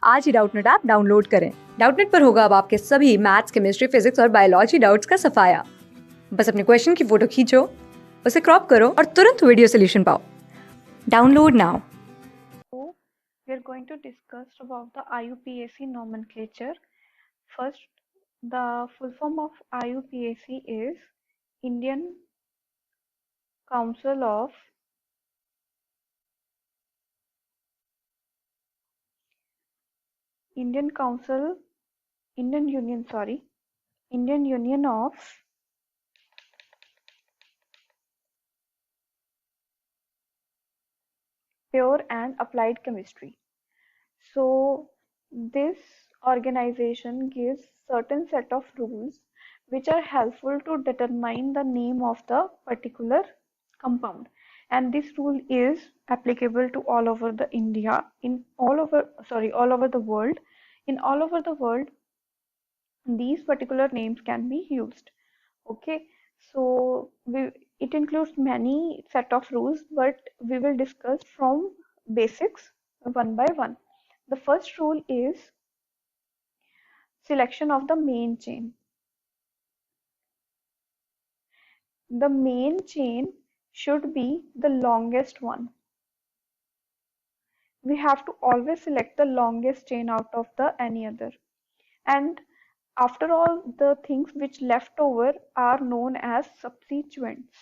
आज ही Doubtnut app download करें। Doubtnut पर होगा अब आपके सभी मैथ्स, केमिस्ट्री, फिजिक्स और बायोलॉजी डाउट्स का सफाया। बस अपने क्वेश्चन की फोटो खींचो, उसे क्रॉप करो और तुरंत वीडियो सोल्यूशन पाओ। Download now. So, we are going to discuss about the IUPAC nomenclature. First, the full form of IUPAC is Indian Council of Indian Council Indian Union sorry Indian Union of Pure and Applied Chemistry. So this organization gives certain set of rules which are helpful to determine the name of the particular compound, and this rule is applicable to all over the India, in all over the world. In all over the world, these particular names can be used. Okay, so it includes many set of rules, but we will discuss from basics one by one. The first rule is selection of the main chain. The main chain should be the longest one. We have to always select the longest chain out of the any other. And after all, the things which left over are known as substituents.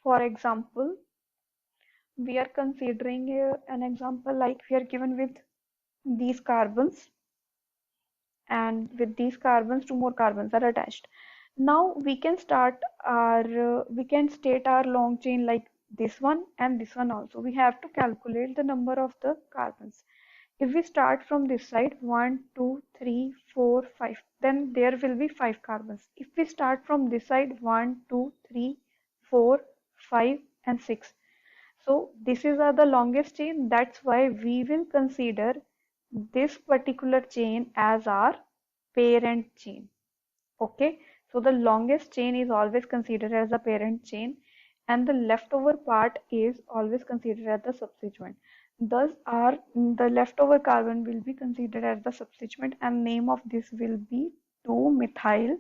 For example, we are considering an example like we are given with these carbons, and with these carbons two more carbons are attached. Now we can state our long chain like this one and this one also. We have to calculate the number of the carbons. If we start from this side 1 2 3 4 5, then there will be 5 carbons. If we start from this side 1 2 3 4 5 and 6, so this is the longest chain. That's why we will consider this particular chain as our parent chain. Okay, so the longest chain is always considered as the parent chain, and the leftover part is always considered as the substituent. Thus, the leftover carbon will be considered as the substituent, and name of this will be 2-methyl.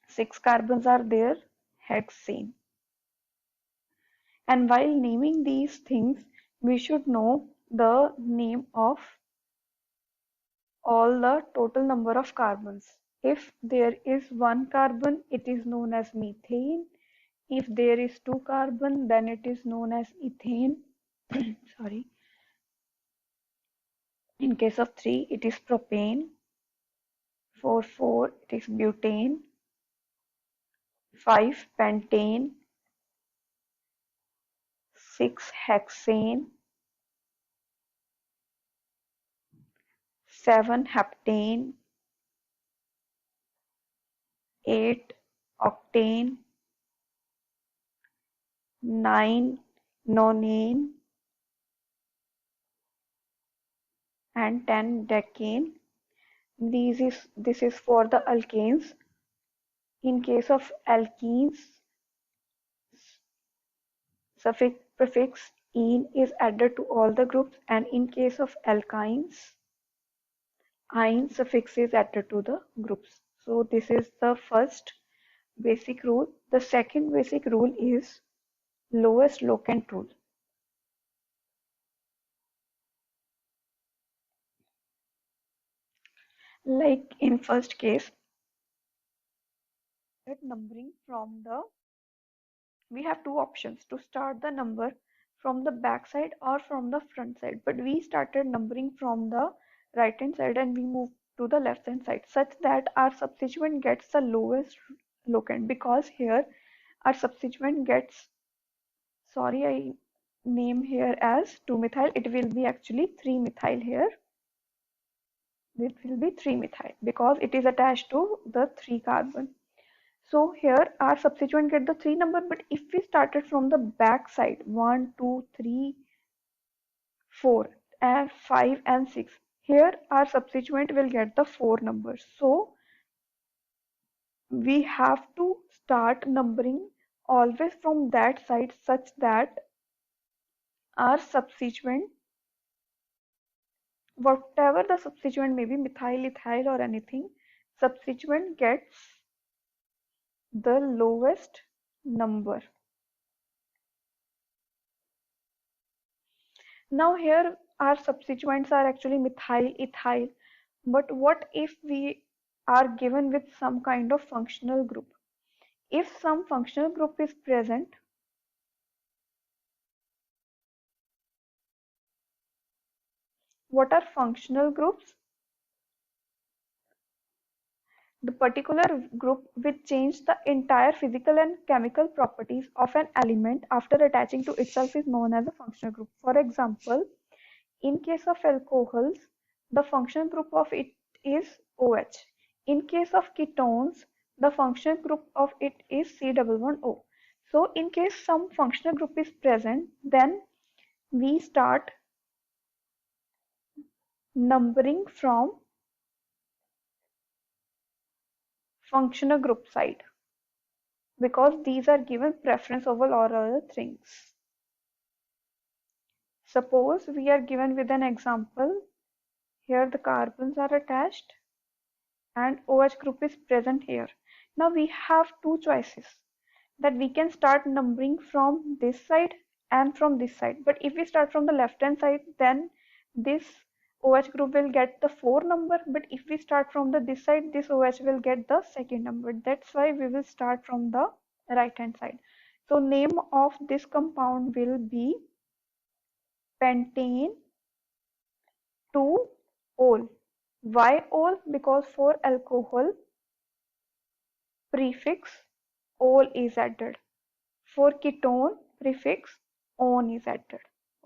6 carbons are there, hexane. And while naming these things, we should know the name of all the total number of carbons. If there is 1 carbon, it is known as methane. If there is 2 carbon, then it is known as ethane. Sorry. In case of 3, it is propane. For 4, it is butane. 5, pentane. 6, hexane. 7, heptane. 8, octane. 9, nonane. And 10, decane. This is for the alkanes. In case of alkenes, prefix "ene" is added to all the groups, and in case of alkynes, "-ine" suffix is added to the groups. So this is the first basic rule. The second basic rule is lowest locant rule. Like in first case, numbering from the we have two options to start the number from the back side or from the front side, but we started numbering from the right hand side and we moved to the left hand side such that our substituent gets the lowest locant, because here our substituent gets, sorry, I name here as 2-methyl, it will be actually 3-methyl here. It will be 3-methyl because it is attached to the 3 carbon. So here our substituent get the 3 number, but if we started from the back side 1 2 3 4 and 5 and 6, here our substituent will get the 4 numbers. So we have to start numbering always from that side such that are substituent, whatever the substituent may be, methyl, ethyl or anything, substituent gets the lowest number. Now here our substituents are actually methyl, ethyl, but what if we are given with some kind of functional group? If some functional group is present, what are functional groups? The particular group which change the entire physical and chemical properties of an element after attaching to itself is known as a functional group. For example, in case of alcohols, the functional group of it is OH. In case of ketones, the functional group of it is C11O. So in case some functional group is present, then we start numbering from functional group side, because these are given preference over all other things. Suppose we are given with an example. Here the carbons are attached and OH group is present here. Now we have two choices, that we can start numbering from this side and from this side. But if we start from the left hand side, then this OH group will get the 4 number, but if we start from this side, this OH will get the second number. That's why we will start from the right hand side. So name of this compound will be pentane 2-ol. Why ol? Because for alcohol prefix ol is added. For ketone prefix on is added.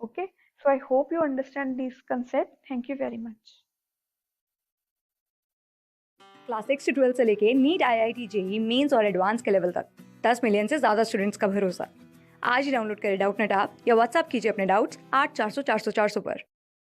Okay, so I hope you understand this concept. Thank you very much. Class 6 से 12 से लेके NEET, IIT, JEE mains और advance के level तक 10 million से ज़्यादा students का भरोसा। आज ही डाउनलोड करें डाउटनट ऐप या व्हाट्सएप कीजिए अपने डाउट्स 8400 400 400 पर।